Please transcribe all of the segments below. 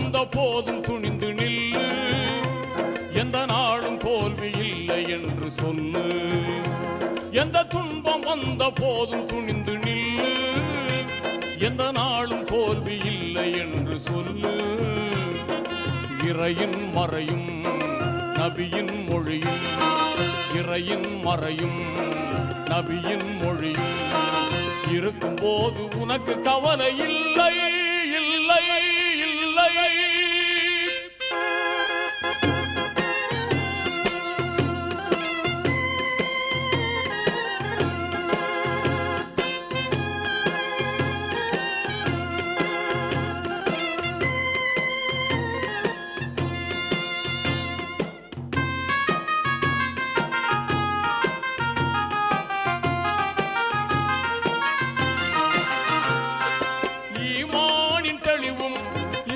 வந்த போதும் துணிந்து நில்லு, எந்த நாளும் தோல்வி இல்லை என்று சொல்லு. எந்த துன்பம் வந்த போதும் துணிந்து நில்லு, எந்த நாளும் தோல்வி இல்லை என்று சொல்லு. இறையின் மறையும் நபியின் மொழியும், இறையின் மறையும் நபியின் மொழியும் இருக்கும் போது உனக்கு கவலை இல்லை, இல்லை, இல்லை.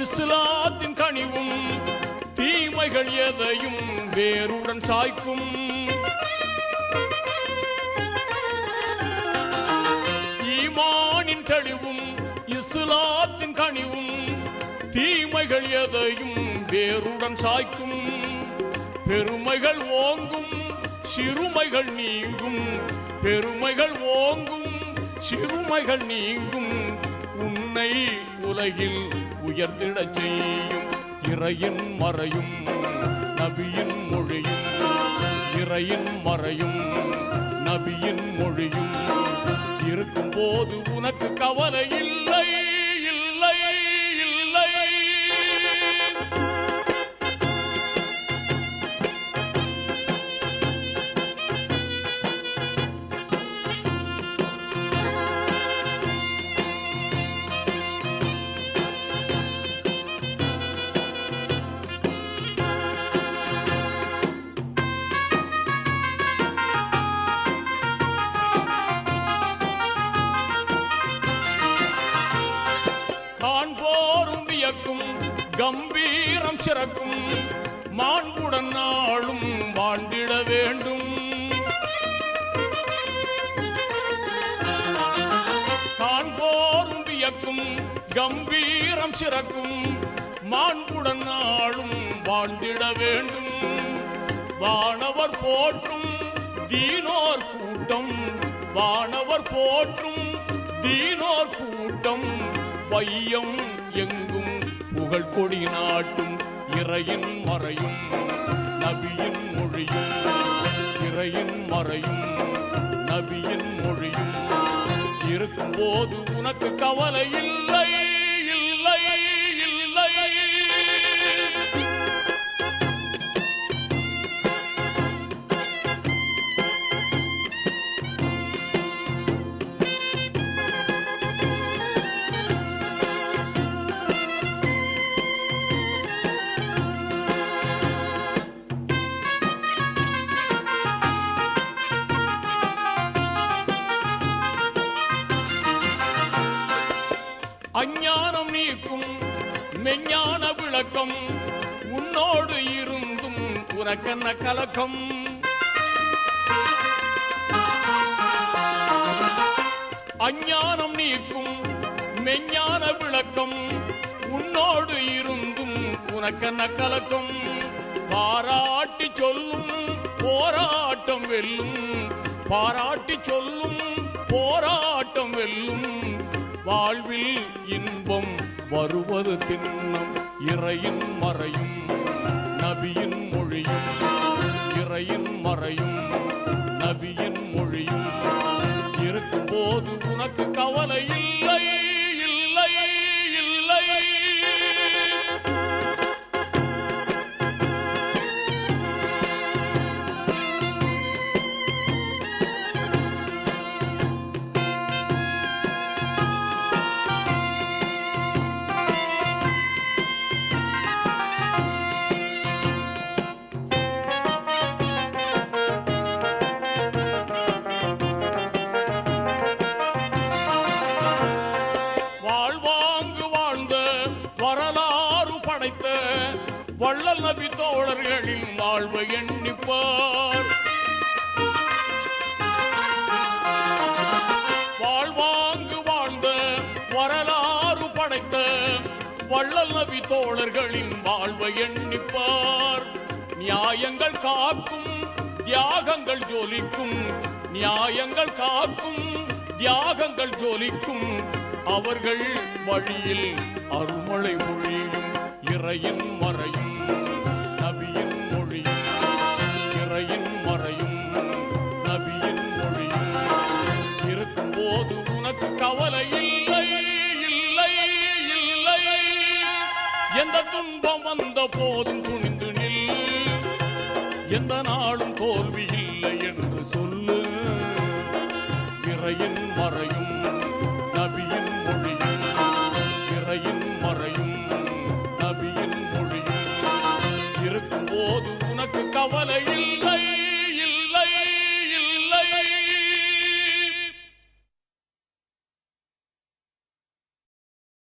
இஸ்லாத்தின் கனிவும் தீமைகள் எதையும் வேருடன் சாய்க்கும். ஈமானின் தெளிவும் இஸ்லாத்தின் கனிவும் தீமைகள் எதையும் வேருடன் சாய்க்கும். பெருமைகள் ஓங்கும் சிறுமைகள் நீங்கும், பெருமைகள் ஓங்கும் சிறுமைகள் நீங்கும். உன்னை உலகில் உயர்ந்திடச் செய்யும் இறையின் மறையும் நபியின் மொழியும், இறையின் மறையும் நபியின் மொழியும் இருக்கும் போது உனக்கு கவலை இல்லை, இல்லை, இல்லை. காண்போரும் வியக்கும் கம்பீரம் சிறக்கும், மாண்புடன் நாளும் வாழ்ந்திட வேண்டும். காண்போரும் வியக்கும் கம்பீரம் சிறக்கும், மாண்புடன் நாளும் வாழ்ந்திட வேண்டும். வானவர் போற்றும் தீனோர் கூட்டம், வானவர் போற்றும் தீனோர் கூட்டம் வையம் எங்கும் புகழ் கொடி நாட்டும். இறையின் மறையும் நபியின் மொழியும், இறையின் மறையும் நபியின் மொழியும் இருக்கும் போது உனக்கு கவலை இல்லை, இல்லை, இல்லை. அஞ்ஞானம் நீக்கும் மெஞ்ஞான விளக்கம், உன்னோடு இருந்தும் உனக்கென்ன கலக்கம். அஞ்ஞானம் நீக்கும் மெஞ்ஞான விளக்கம், உன்னோடு இருந்தும் உனக்கென்ன கலக்கம். பாராட்டி சொல்லும் போராட்டம் வெல்லும், பாராட்டி சொல்லும் போராட்டம் வெல்லும். வாழ்வில் இன்பம் வருவது திண்ணம். இறையின் மறையும் நபியின் மொழியும், இறையின் மறையும் நபியின் மொழியும் இருக்கும் போது உனக்கு கவலை இல்லை, இல்லை, இல்லை. வள்ளல் நபி தோழர்களின் வாழ்வை எண்ணிப்பார். வாழ்வாங்கு வாழ்ந்த வரலாறு படைத்த வள்ளல் நபி தோழர்களின் வாழ்வை எண்ணிப்பார். நியாயங்கள் காக்கும் தியாகங்கள் ஜொலிக்கும், நியாயங்கள் காக்கும் தியாகங்கள் ஜொலிக்கும். அவர்கள் வழியில் அருள்மழை பொழியும், இறையின் மறையும் நபியின் மொழியும், இறையின் மறையும் நபியின் மொழியும். இருக்கும் போது உனக்கு கவலை இல்லை இல்லை இல்லை. எந்த துன்பம் வந்த போதும் துணிந்து நில்லு, எந்த நாளும் தோல்வி இல்லை என்று சொல்லு. இறையின் மறையும் நபியின் மொழியும், இறையின் மறையும் நபியின் மொழியும். இருக்கும் போது உனக்கு கவலை இல்லை.